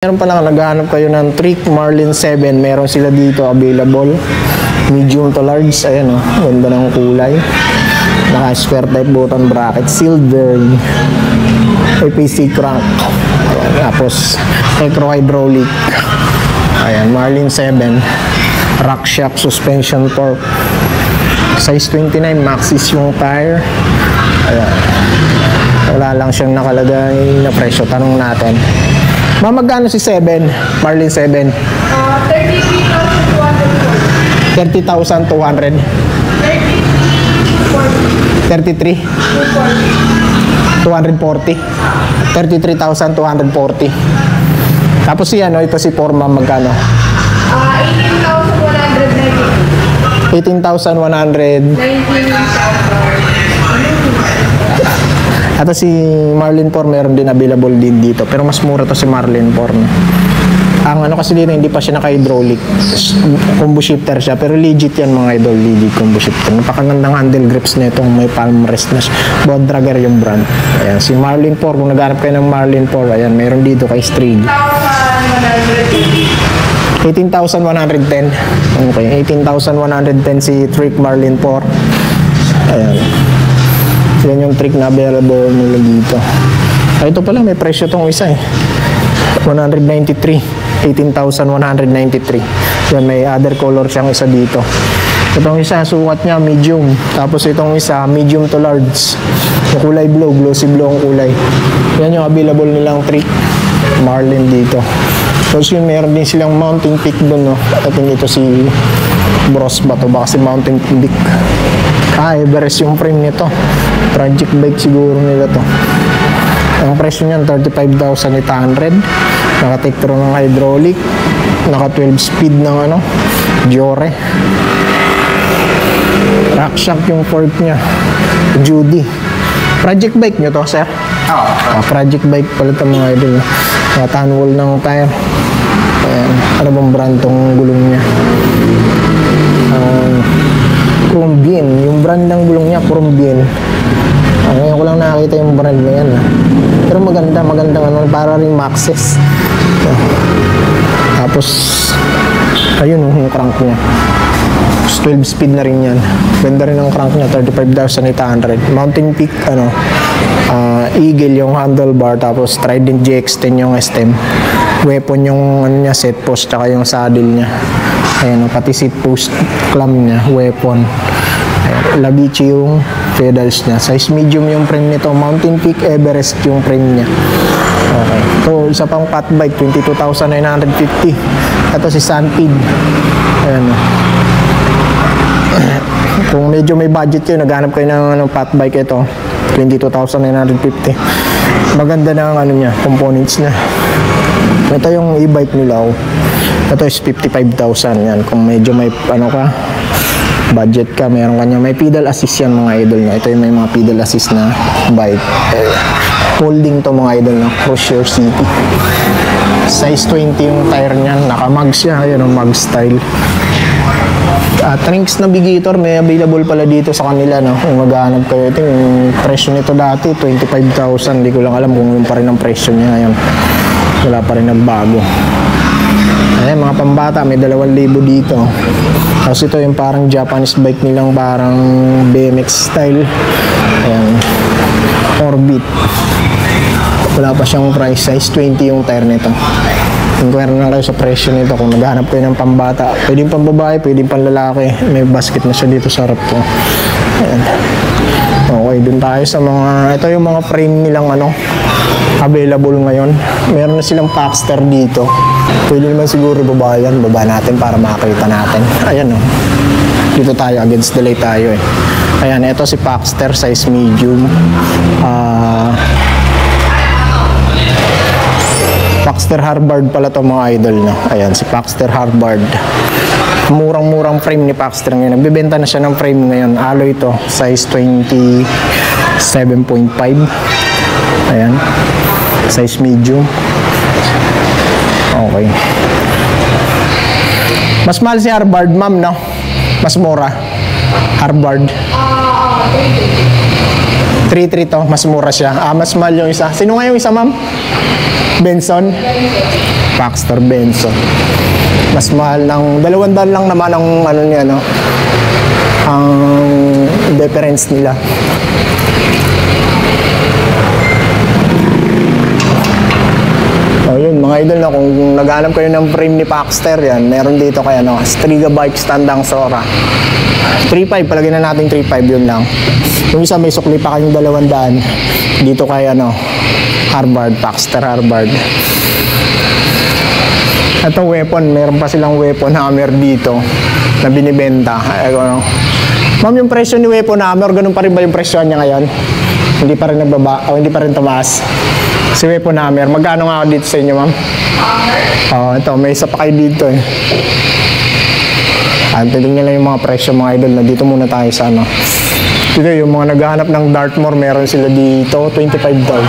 Meron pala naghahanap kayo ng Trick Marlin 7, meron sila dito available. Medium to large, ayan o, ganda ng kulay. Naka square type button bracket, silver, APC crank, ayan, tapos micro hydraulic. Ayan, Marlin 7, rock shock suspension torque, size 29, Maxxis yung tire. Ayan, wala lang siyang nakalagay na presyo, tanong natin. Magkano si 7? Marlin 7? 30,200. 33? 240. 33,240. Tapos si ano, ito si Forma magkano? 18,100. 18,100. At si Marlin 4 meron din available din dito, pero mas mura to si Marlin 4. Ang ano kasi dito, hindi pa siya naka-hydraulic, combo shifter siya, pero legit yan mga idol, legit combo shifter. Napakagandang handle grips na itong may palm rest na board dragger yung brand. Ayan, si Marlin 4, kung naghanap kayo ng Marlin 4, ayan, meron dito kay Strigg. 18,110. Okay, 18,110 si Trick Marlin 4. Ayan. Yan yung trick na available nila dito. Ito pala, may presyo tong isa eh. 193. 18,193. Yan, may other color siyang isa dito. Itong isa, sukat niya, medium. Tapos itong isa, medium to large. Yung kulay blue, glossy blue ang kulay. Yan yung available nilang trick Marlin dito. Tapos yun, mayroon din silang mountain peak doon, no? At ito si Bros ba to? Baka si mountain peak. Everest yung frame nito. Project bike siguro nila to. Ang presyo niyan 35,800. Naka-Tektro ng hydraulic, naka 12 speed ng ano, Diore. Rock shock yung fork niya, Judy. Project bike nyo to, sir? Project bike pala ito mga idol. Tanwall ng tire. Ayan. Ano bang brand tong gulong niya? Crumbien. Yung brand ng gulong niya, Crumbien. Ngayon ko lang nakakita yung brand na yan. Pero magandang ano, para rin Maxxis. Tapos, ayun yung crank niya. 12 speed na rin yan. Ganda rin ang crank niya, 35,800. Mountain Peak, ano, Eagle yung handlebar, tapos Trident GX10 yung stem. Weapon yung ano niya, set post, tsaka yung saddle niya. Ayan, pati seat post clamp niya, weapon. Ayan, Labici yung pedals niya. Size medium yung frame nito. Mountain Peak Everest yung frame niya. Okay. So, isa pang fat bike, 22,950. Ito si Sanpid. Ayan. Kung medyo may budget kayo, naghanap kayo ng fat bike, ito 22,950. Maganda na ang ano niya, components niya. Ito yung e-bike nila. Ito is 55,000 yan. Kung medyo may ano ka, budget ka, meron kanya, may pedal assist yan mga idol niya. Ito yung may mga pedal assist na bike. Holding to mga idol na Cruiser City. Size 20 yung tire niyan. Naka-mag siya. Ayan ang mag style. Trinks Navigator, may available pala dito sa kanila, no? Kung maghahanap kayo, ito yung presyo nito dati 25,000. Hindi ko lang alam kung yung pa rin ang presyo niya ngayon. Wala pa rin nagbago. Ayan, mga pambata, may 2,000 dito. Tapos ito yung parang Japanese bike nilang parang BMX style. Ayan, Orbit. Wala pa siyang price. Size 20 yung tire nito. Inquire na kayo sa presyo nito kung naghahanap kayo ng pambata. Pwedeng pambabae, pwedeng panlalaki. May basket na siya dito sa harap ko. Ayan. Okay, dun tayo sa mga, ito yung mga frame nilang ano, available ngayon. Meron na silang Paxter dito. Pwede naman siguro baba yan. Baba natin para makakita natin. Ayan o. Dito tayo, against the light tayo eh. Ayan, ito si Paxter, size medium. Paxter Harbard pala to mga idol, no? Ayan, si Paxter Harbard. Murang-murang frame ni Paxter ngayon. Nagbibenta na siya ng frame ngayon. Alloy to, size 27.5. Ayan. Size medium. Okay. Mas mahal si Harbard, ma'am, no? Mas mura. Harbard. 3.3 to, mas mura siya. Mas mahal yung isa. Sino nga yung isa, ma'am? Benson. Baxter Benson. Mas mahal ng 200 lang naman ang ano niya, no? Ang difference nila. Yun mga idol, no, kung naghanap kayo ng frame ni Baxter, yan, meron dito kaya no, Striga Bike Standang Sora 3.5, palagay na natin 3.5, yun lang. Yung isa may sukli pa kayong 200 dito kaya no, Harvard, Baxter Harvard. Ito weapon, meron pa silang weapon hammer dito na binibenta. Ano, ma'am, yung presyo ni weapon hammer, ganun pa rin ba yung presyo niya ngayon? Hindi pa rin nagbaba o hindi pa rin tumaas? Si weapon hammer, magkano nga dito sa inyo, ma'am? Ito, may isa pa kayo dito eh. Tingnan lang yung mga presyo mga idol na dito muna tayo sa ano. Dito yung mga naghahanap ng Dartmoor, meron sila dito, 25 daw.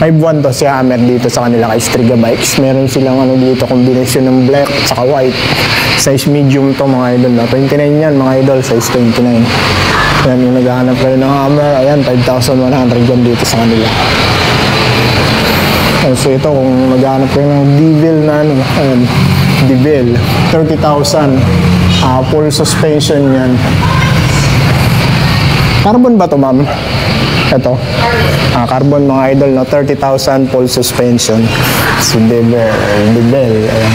5.1 to si hammer dito sa kanila kay Striga Bikes. Meron silang ano dito, combination ng black at saka white. Size medium to mga idol na. 29 yan mga idol, size 29. Yan yung naghahanap kayo ng hammer. Ayan, 5,100 yan dito sa kanila. So ito kung naghahanap kayo ng Devil na ano, ayan, Devil, 30,000. Full suspension yan. Carbon ba to, ma'am? Ito. Carbon mga idol, no? 30,000 full suspension. So Devil, ayan.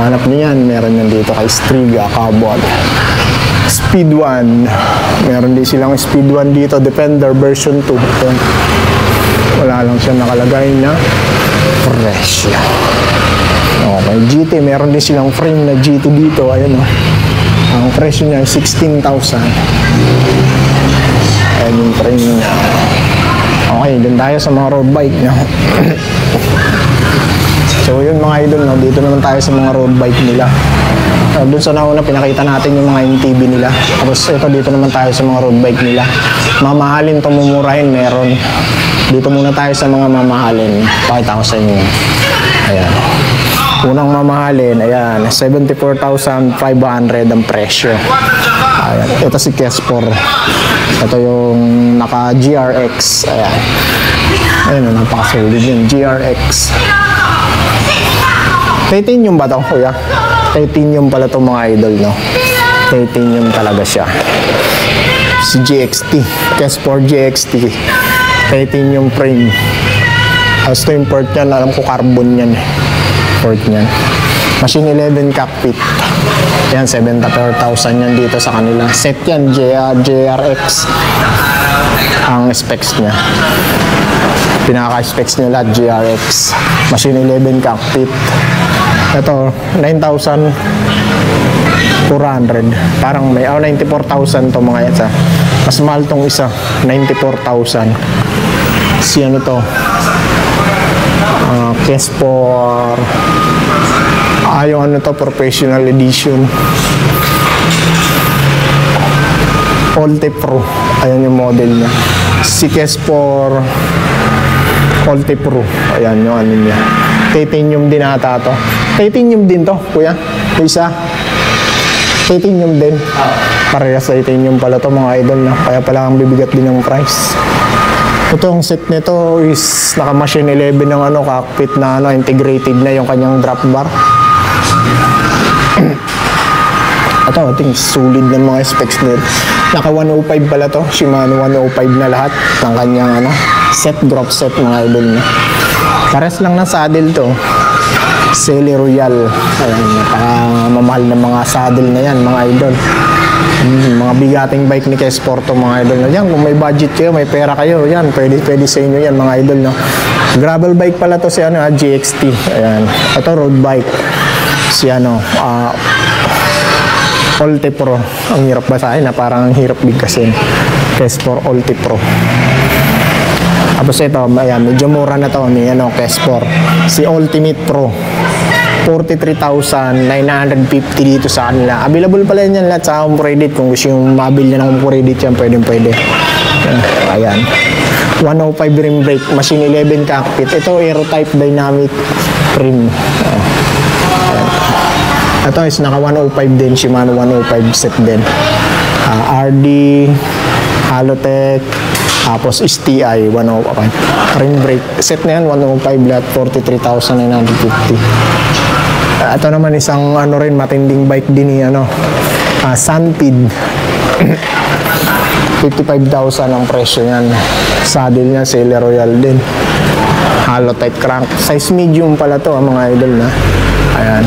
Hanap niyo yan, meron yan dito kay Striga, Carbon. Speed 1. Meron din silang Speed 1 dito, Defender version 2. Ayan. Wala lang siya nakalagay na presyo. Okay, GT, meron din silang frame na GT dito. Ayan o. Ang presyo niya 16,000. Ayan yung frame niya. Okay, dun tayo sa mga road bike niya. So yun mga idol, no? Dito naman tayo sa mga road bike nila. Dun sa nauna pinakita natin yung mga MTB nila. Tapos ito dito naman tayo sa mga road bike nila. Mamahalin to, mumurahin, meron. Dito muna tayo sa mga mamahalin. Pakita ko sa inyo. Ayan. Unang mamahalin, ayan, 74,500 ang presyo. Ayan. Ito si Kespor. Ito yung naka GRX. Ayan. Ayan, napakasolid yun. GRX. Titanium ba ito, kuya? Titanium pala itong mga idol, no? Titanium talaga siya. Si GXT. Kespor GXT. Titanium frame. As to import yan, alam ko carbon yan. Import yan. Machine 11 cockpit. Yan, 74,000 yan dito sa kanila. Set yan, JRX. Ang specs niya. Pinaka-specs niya lahat, JRX. Machine 11 cockpit. Ito, 9,400. Parang may, 94,000 to mga yan. Mas mahal tong isa, 94,000. Si ano to? Kespor. Yung ano to, professional edition. Olte Pro. Ayan yung model niya. Si Kespor Olte Pro. Ayan yung ano niya. Titanium din ata to. Titanium din to, kuya. Isa. Titanium din. Parehas titanium pala to mga idol na. Kaya pala ang bibigat din ng price. Itong set nito is naka machine 11 ng ano, cockpit na ano, integrated na yung kanyang drop bar. Ito, I think solid ng mga specs nito. Naka 105 pala to. Shimano 105 na lahat ng kanyang ano, set, drop set mga idol na. Pares lang ng saddle to. Sele Royal. Ayan, napaka-mamahal na mga saddle na yan mga idol. Mga bigating bike ni Kespor to mga idol. Yan, kung may budget kayo, may pera kayo, yan, pwede sa inyo yan mga idol, no? Gravel bike pala to si ano, GXT. Ayan. Ito road bike. Si ano, Olte Pro. Ang hirap basahin na parang ang hirap bigkasin. Kespor Olte Pro. Tapos ito, ayan, medyo mura na to ni ano, Kespor. Si Ultimate Pro. 43,950 dito sa kanila. Available pala yan lahat sa home credit. Kung gusto yung mabili na ng home credit yan, pwede. Ayan. 105 rim brake, machine 11 cockpit. Ito, Aerotype Dynamic rim. Ito is naka 105 din, Shimano 105 set din. RD, Halotech, Tapos STI 105. Rim brake. Set na yan 105 lahat 43,950. Ito naman isang ano rin matinding bike din ni Sunpid. 55,000 ang presyo niyan. Saddle niya Sailor Royal din. Hollow type crank. Size medium pala to mga idol na. Ayan.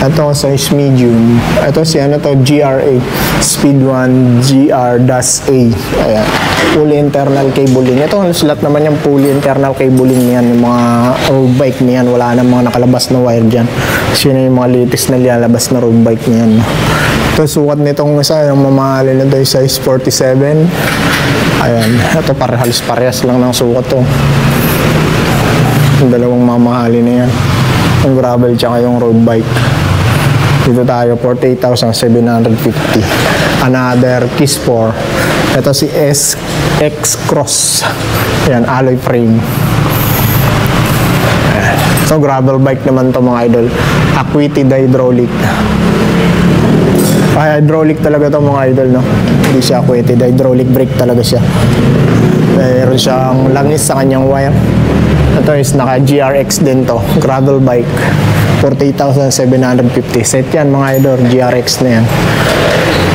Ito size medium. Ito si GRA. Speed 1 GR-A. Ayan. Fully internal cabling. Ito lahat naman yung fully internal cabling niyan. Yung mga road bike niyan. Wala na mga nakalabas na wire dyan. Kasi yun yung mga latest na lalabas na road bike niyan. Ito sukat nitong isa. Yung mamahalin na ito yung size 47. Ayan. Ito halos parehas lang ng sukat to. Yung dalawang mamahalin na yan. Yung gravel tsaka yung road bike. Dito tayo, 48,750. Another Kiss 4. Ito si SX Cross. Ayan, alloy frame. Ayan. So, gravel bike naman to mga idol. Aquated hydraulic. Ay, hydraulic talaga to mga idol, no? Hindi siya aquated. Hydraulic brake talaga siya. Meron siyang langis sa kanyang wire. Ito is naka GRX din to. Gravel bike. 48,750. Set yan mga idol. GRX na yan.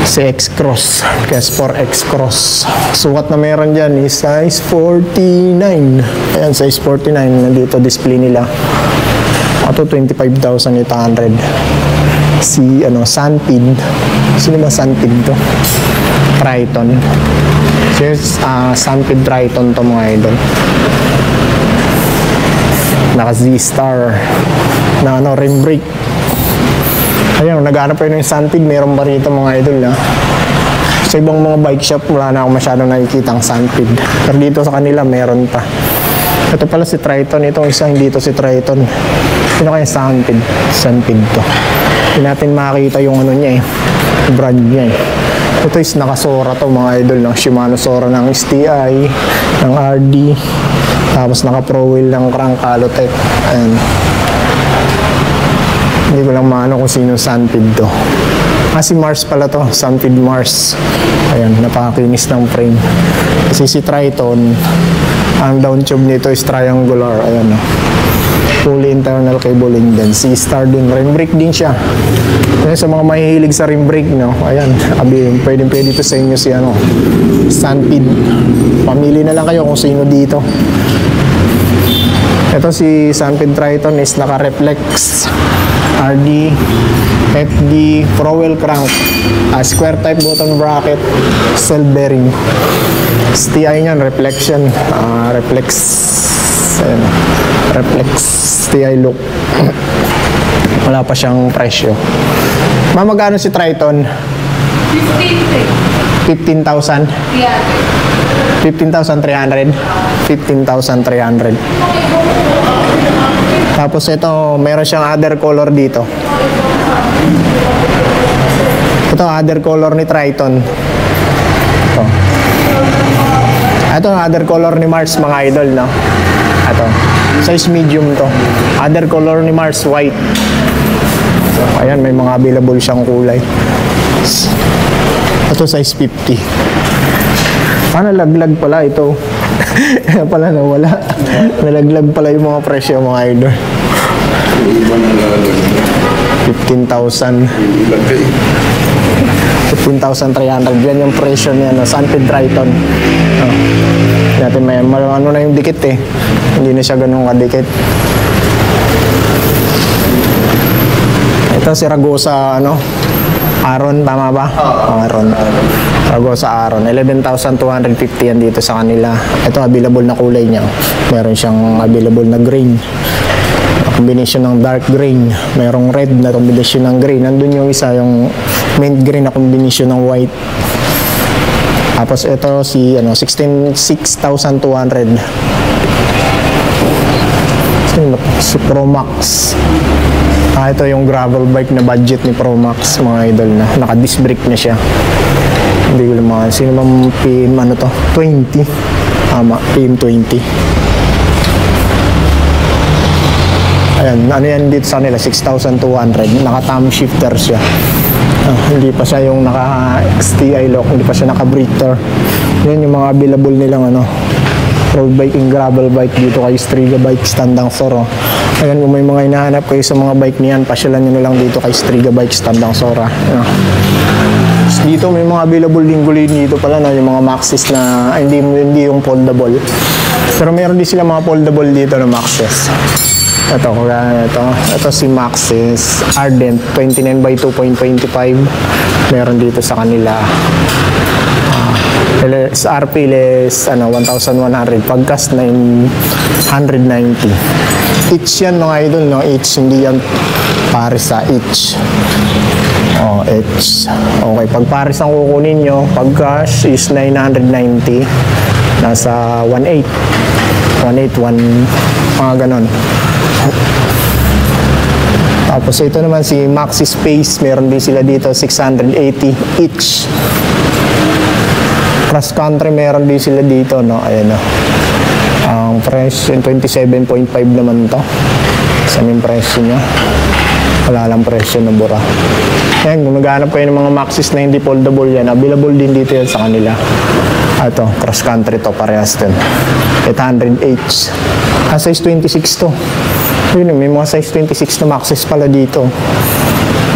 Si X-Cross. PS4 X-Cross. Sukat na meron dyan is size 49. Ayan, size 49. Nandito display nila. Ito 25,800. Si Sunpid. Sino ba Sunpid to? Triton. So, Sunpid Triton to mga idol. Naka Z-Star na rim brake. Ayun, naghanap pa yun yung Sunpid, meron pa rito mga idol na. Sa ibang mga bike shop, wala na ako masyadong nakikita ang Sunpid. Pero dito sa kanila, meron pa. Ito pala si Triton, itong isang dito si Triton. Sino kaya Sunpid? Sunpid to. Hindi natin makakita yung niya brand niya Ito is nakasora to mga idol ng Shimano Sora ng STI, ng RD. Tapos naka pro wheel ng crank Halotech. Ayan. Hindi ko lang maano kung sino Sunpid to. Si Mars pala to. Sunpid Mars. Ayan, napakakinis ng frame. Kasi si Triton, ang down tube nito is triangular. Ayan, fully internal cabling din. C-Star din. Rim brake din siya. Ayan, sa mga mahihilig sa rim brake, no? Ayan, pwede to sa inyo si Sunpid. Pamili na lang kayo kung sino dito. Ito si Sunpid Triton is naka-reflex RD FD Pro Wheel crank, square type button bracket, cell bearing. STI niyan reflection, reflex STI look. Wala pa siyang presyo. Magkano si Triton? 15,000. 15,300. 15,300. Tapos ito, meron siyang other color dito. Ito, other color ni Triton. Ito. Ito, other color ni Mars, mga idol, no? Ito. Size medium to. Other color ni Mars, white. Ayan, may mga available siyang kulay. Ito, size 50. Nalaglag pala ito. Pala nawala. Nalaglag pala yung mga presyo mga idol. 15,000. 15,300. Yan yung presyo niya. Sunpid Triton. Natin may ano na yung dikit Hindi na siya ganun kadikit. Ito si Ragosa Aron, tama ba? Aron. Ragosa Aron. 11,250 yan dito sa kanila. Ito, available na kulay niya. Meron siyang available na green. Combination ng dark green. Merong red na combination ng green. Nandun yung isa, yung mint green na combination ng white. Tapos ito si 6,200. Si Pro Max. Ito yung gravel bike na budget ni Pro Max, mga idol na. Naka-disc brake na siya. Hindi ko naman. Sino bang PM 20? Tama, PM 20. Ayan, ano yan dito sa kanila, 6,200. Naka-thumb shifter siya. Hindi pa siya yung naka-STI lock, hindi pa siya naka-breather. Yan yung mga available nilang road bike and gravel bike dito kay Striga Bikes Tandang Soro. Ayan, kung may mga hinahanap kayo sa mga bike niyan, pasyalan nyo na lang dito kay Striga Bikes Tandang Soro. Dito may mga available din dito pala yung mga Maxxis na hindi yung foldable. Pero meron din sila mga foldable dito na Maxxis. Ito si Maxxis Ardent 29x2.25. Meron dito sa kanila. SRP less 1,100, pagkas 990. Each yan mga idol, no? Each, hindi yan pares sa each. Each. Okay, pag pares ang kukunin nyo, pagkas is 990, nasa 1,800, mga ganon. Tapos ito naman si Maxxis Space, meron din sila dito 680 each. Cross country meron din sila dito, no? Ayan, no? Ang presyo 27.5 naman to. Saan yung presyo niya? Wala lang presyo na bura. Ayan, kung naghahanap kayo ng mga Maxxis na hindi foldable yan, available din dito yan sa kanila. Ito, cross country to, parehas din. 800H. Size 26 to. Yun, may mga size 26 na Maxxis pala dito.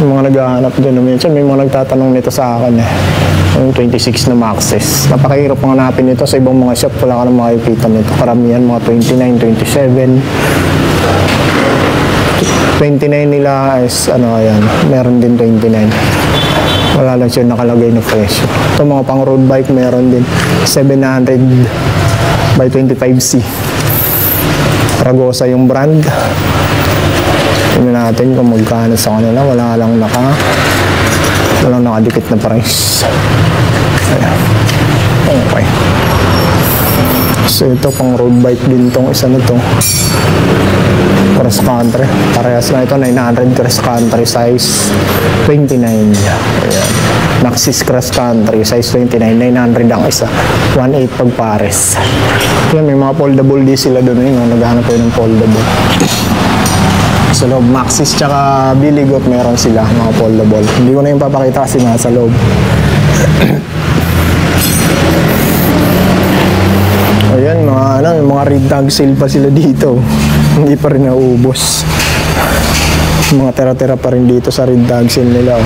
Yung mga naghahanap doon. Minsan may mga nagtatanong nito sa akin yung 26 na Maxxis. Napakahirap mga hanapin nito sa ibang mga shop. Wala ka na makikita nito. Karamihan mga 29, 27. 29 nila is ayan, meron din 29. Wala lang siya nakalagay na presyo. Ito mga pang road bike meron din 700 by 25C. Ragosa yung brand. Tingnan natin kung magkano sa kanila. Walang nakadikit na price. Ayan. Okay. So ito pang road bike din tong isa na to. Cross country. Parehas na ito. 900 cross country size 29. Ayan. Maxxis cross country size 29. 900 ang isa. 1.8 pag pares. Yan, may mga foldable din sila doon. Naghahanap ko ng foldable. Sa loob, Maxxis tsaka Biligot meron sila mga foldable. Hindi ko na yung papakita kasi nasa loob. Ayan, mga red tag sale pa sila dito. Hindi pa rin naubos. Mga tira-tira pa rin dito sa red tag sale nila.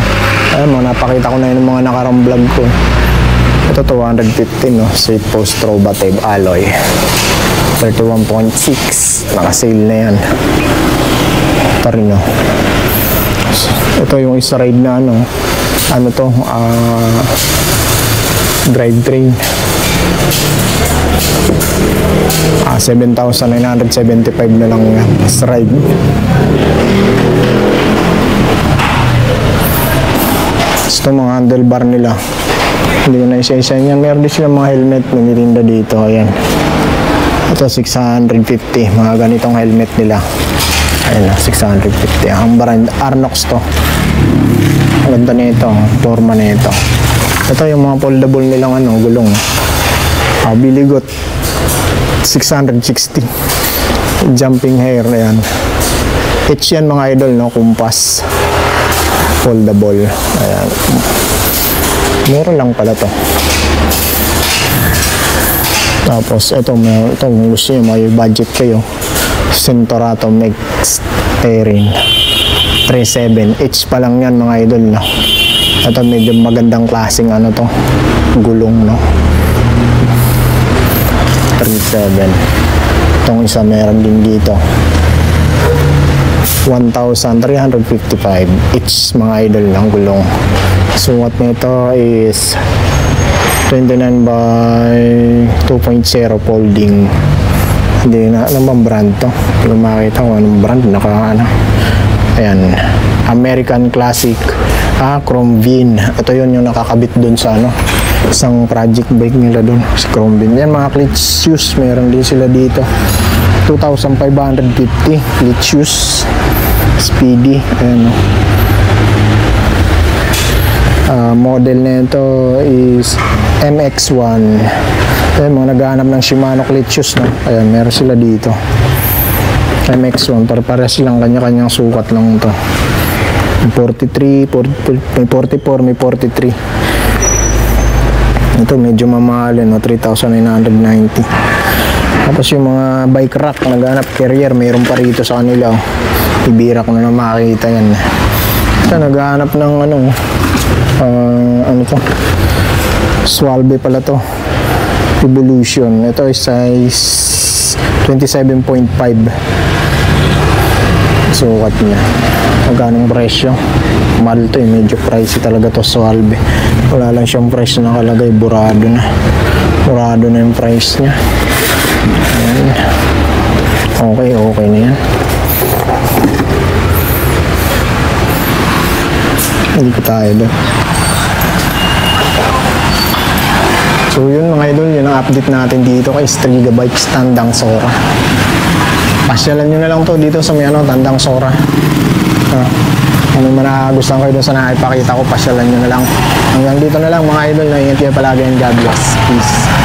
Ayan, napakita ko na yun ng mga nakarang vlog ko. Ito 215, no? Safe Post Trovative Alloy. 31.6. Naka-sale na yan. Ito rin, no? Ito yung isa ride na drivetrain. 7,975 na lang yan. Ride. Ito mga handlebar nila. Hindi ko na isa-isa yan. Meron din sila mga helmet na mirinda dito. Ayan. Ito 650. Mga ganitong helmet nila. Ayan na, 650. Ang brand Arnox to. Ang ganda nito. Forma nito. Ito yung mga foldable nilang gulong. Biligot 660. Jumping hair na yan. H yan mga idol, no? Kumpas. Foldable. Ayan. Meron lang pala to. Tapos ito kung gusto nyo, may budget kayo. Centorato Max Terrain 37. H pa lang yan mga idol, no? Ito medyo magandang klaseng to, gulong, no? 37. Itong isa meron din dito 1,355 each mga idol ng gulong. Sukat nito is 29 by 2.0 folding. Hindi na bang brand to? Hindi ko makita kung anong brand. Ayan, American Classic Chrome Vin. Ito yung nakakabit dun sa isang project bike nila dun sa Chrome Vin. Yan mga clutch shoes, meron din sila dito 2,550 clutch shoes Speedy. Ayan, model nito is MX1. Ayan, mga naghahanap ng Shimano clutch shoes, no? Ayan, meron sila dito MX1, pares lang, kanya-kanyang sukat lang to. 43, 40, may 44, may 43. Ito medyo mamahal, no? 3,990. Tapos yung mga bike rack, naghanap carrier, mayroon pa rito sa kanila. Ibira ko na makikita yan. Ito, naghanap ng ano to? Swalbe pala to. Evolution. Ito is size 27.5. Sukat niya. Magkanong presyo? Mahal to eh. Medyo pricey talaga to Swalbe. Wala lang siyang presyo nakalagay. Burado na. Burado na yung price niya. Ayan. Okay, okay na yan. Hindi ko tayo doon. So yun mga idol, yun ang update natin dito kay Striga Bikes Tandang Sora. Pasyalan nyo na lang to dito sa may Tandang Sora. Ano man gusto kayo doon sa nakipakita ko, pasyalan nyo na lang. Hanggang dito na lang mga idol, na ingat kayo palagi and God bless. Peace.